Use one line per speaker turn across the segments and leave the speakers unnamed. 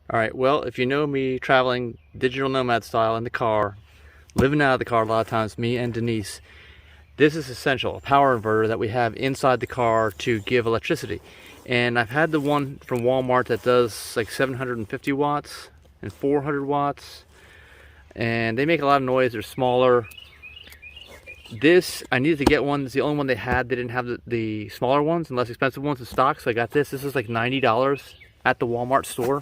All right, well, if you know me traveling digital nomad style in the car, living out of the car a lot of times, me and Denise, this is essential, a power inverter that we have inside the car to give electricity. And I've had the one from Walmart that does like 750 watts and 400 watts. And they make a lot of noise, they're smaller. This, I needed to get one, it's the only one they had. They didn't have the smaller ones and less expensive ones in stock, so I got this. This is like $90 at the Walmart store.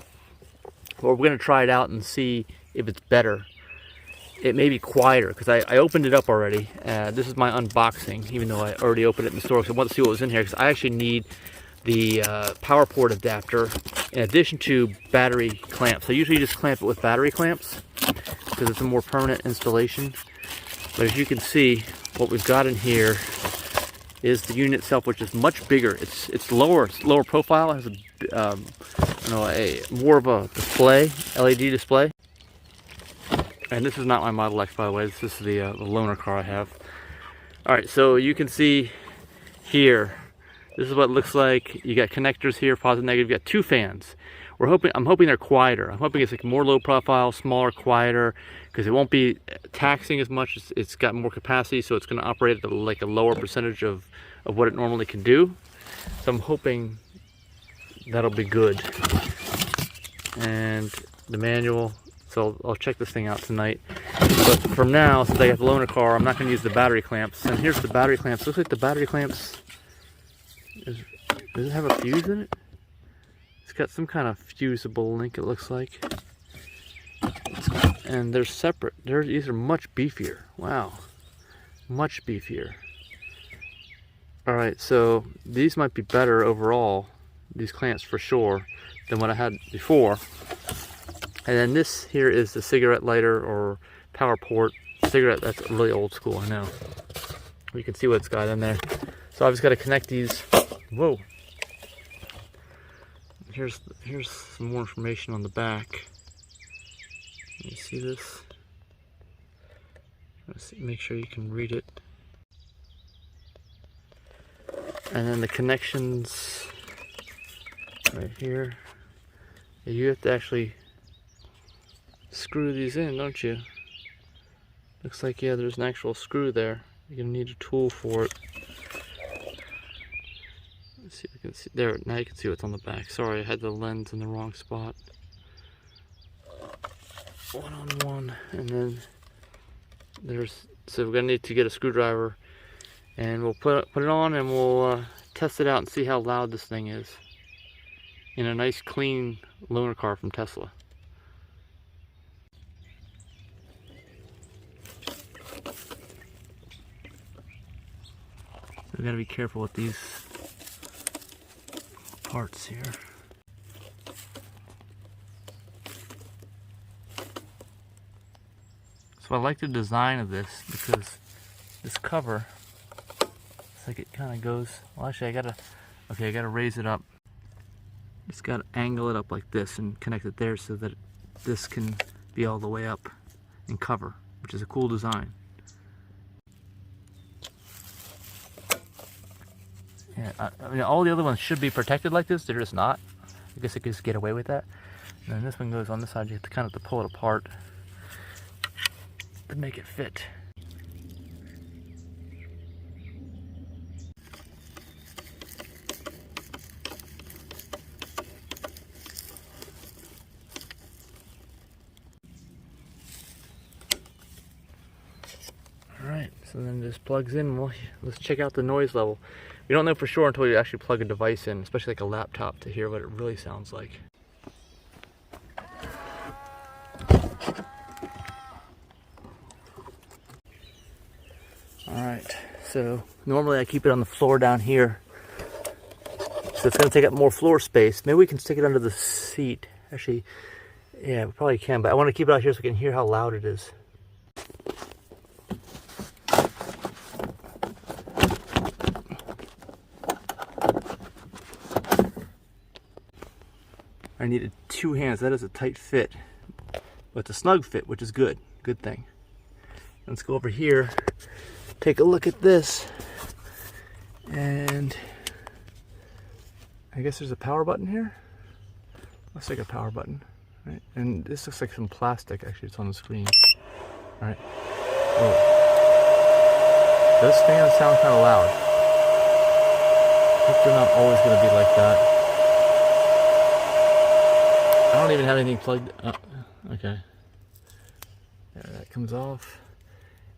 Well, we're gonna try it out and see if it's better. It may be quieter because I opened it up already. This is my unboxing, even though I already opened it in the store because I want to see what was in here, because I actually need the power port adapter in addition to battery clamps. I usually just clamp it with battery clamps because it's a more permanent installation. But as you can see, what we've got in here is the unit itself, which is much bigger. It's lower profile. It has a more of a display, LED display. And this is not my Model X, by the way. This is the loaner car I have. All right, so you can see here, this is what it looks like. You got connectors here, positive, negative. You got two fans. I'm hoping they're quieter. I'm hoping it's like more low profile, smaller, quieter, because it won't be taxing as much. It's got more capacity, so it's going to operate at like a lower percentage of what it normally can do. So I'm hoping that'll be good. And the manual. So I'll check this thing out tonight. But from now, since I got the loaner car, I'm not going to use the battery clamps. And here's the battery clamps. Looks like the battery clamps, does it have a fuse in it? It's got some kind of fusible link, it looks like. And they're separate. These are much beefier. Wow. Much beefier. Alright, so these might be better overall, these clamps for sure, than what I had before. And then this here is the cigarette lighter or power port. Cigarette, that's really old school, I know. You can see what it's got in there. So I've just got to connect these. Whoa. Here's some more information on the back. You see this? Let's make sure you can read it. And then the connections right here. You have to actually screw these in, don't you? Looks like, yeah, there's an actual screw there. You're gonna need a tool for it. Let's see if I can see. There, now you can see what's on the back. Sorry, I had the lens in the wrong spot. One on one, and then so we're gonna need to get a screwdriver, and we'll put it on, and we'll test it out and see how loud this thing is in a nice clean loaner car from Tesla. We gotta be careful with these parts here. So I like the design of this because this cover, it's like it kind of goes, well actually I gotta raise it up. Just gotta angle it up like this and connect it there so that this can be all the way up and cover, which is a cool design. Yeah, I mean, all the other ones should be protected like this. They're just not. I guess I could just get away with that. And then this one goes on this side. You have to kind of pull it apart to make it fit. All right, so then this plugs in. Well, let's check out the noise level. We don't know for sure until you actually plug a device in, especially like a laptop, to hear what it really sounds like. Alright, so normally I keep it on the floor down here, so it's going to take up more floor space. Maybe we can stick it under the seat. Actually, yeah, we probably can, but I want to keep it out here so we can hear how loud it is. I needed two hands. That is a tight fit, but it's a snug fit, which is good. Good thing. Let's go over here, take a look at this, and I guess there's a power button here. Looks like a power button. Right? And this looks like some plastic, actually, it's on the screen. Alright. Oh. Those fans sound kind of loud. I think they're not always going to be like that. I don't even have anything plugged. Okay. There, that comes off.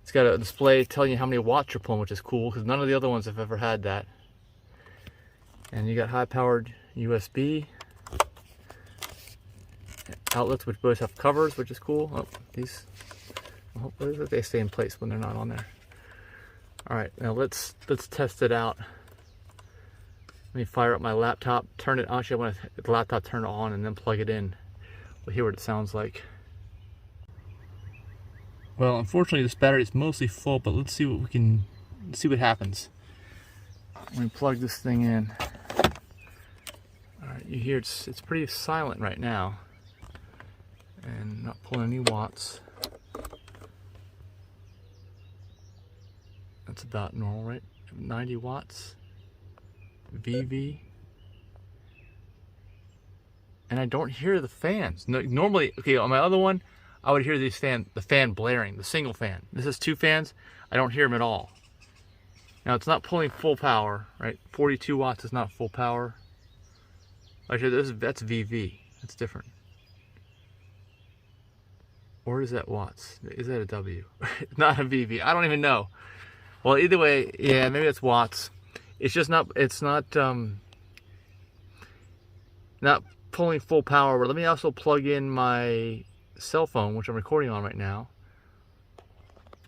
It's got a display telling you how many watts you're pulling, which is cool because none of the other ones have ever had that. And you got high-powered USB outlets, which both have covers, which is cool. Oh, these, hopefully they stay in place when they're not on there. All right, now let's test it out. Let me fire up my laptop, turn it on. Actually, I want the laptop turned on and then plug it in. We'll hear what it sounds like. Well, unfortunately, this battery is mostly full, but let's see what happens. Let me plug this thing in. All right, you hear it's pretty silent right now, and not pulling any watts. That's about normal, right? 90 watts. VV. And I don't hear the fans. No, normally, okay, on my other one, I would hear the fan blaring, the single fan. This is two fans. I don't hear them at all. Now it's not pulling full power, right? 42 watts is not full power. Actually, that's VV. That's different. Or is that watts? Is that a W? Not a VV. I don't even know. Well, either way, yeah, maybe it's watts. It's just not. It's not pulling full power. But let me also plug in my cell phone, which I'm recording on right now.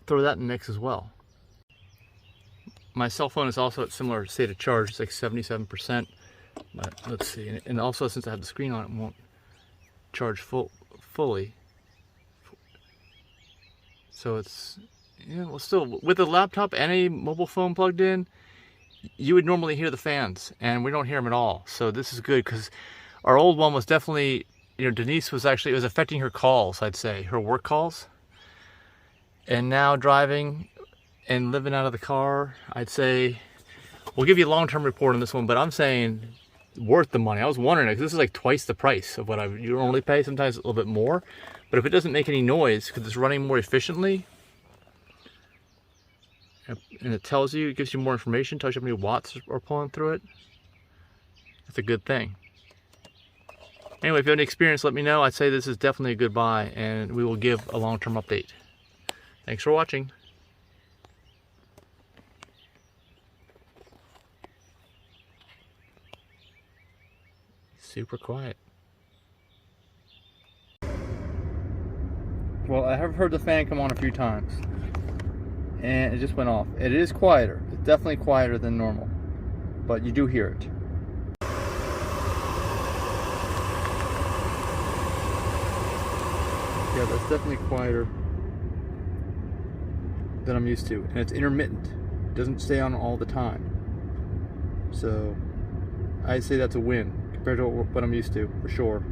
Throw that in the mix as well. My cell phone is also at similar state of charge. It's like 77%. But let's see. And also, since I have the screen on, it won't charge fully. So it's, yeah, well, still, with a laptop and a mobile phone plugged in, you would normally hear the fans, and we don't hear them at all. So this is good, because our old one was definitely, Denise was actually, it was affecting her calls, I'd say, her work calls. And now driving and living out of the car, I'd say, we'll give you a long-term report on this one, but I'm saying worth the money. I was wondering, because this is like twice the price of what you normally pay, sometimes a little bit more. But if it doesn't make any noise, because it's running more efficiently, and it tells you, it gives you more information, tells you how many watts are pulling through it, that's a good thing. Anyway, if you have any experience, let me know. I'd say this is definitely a good buy, and we will give a long-term update. Thanks for watching. Super quiet. Well, I have heard the fan come on a few times, and it just went off. It is quieter. It's definitely quieter than normal, but you do hear it. Yeah, that's definitely quieter than I'm used to, and it's intermittent. It doesn't stay on all the time. So I'd say that's a win compared to what I'm used to, for sure.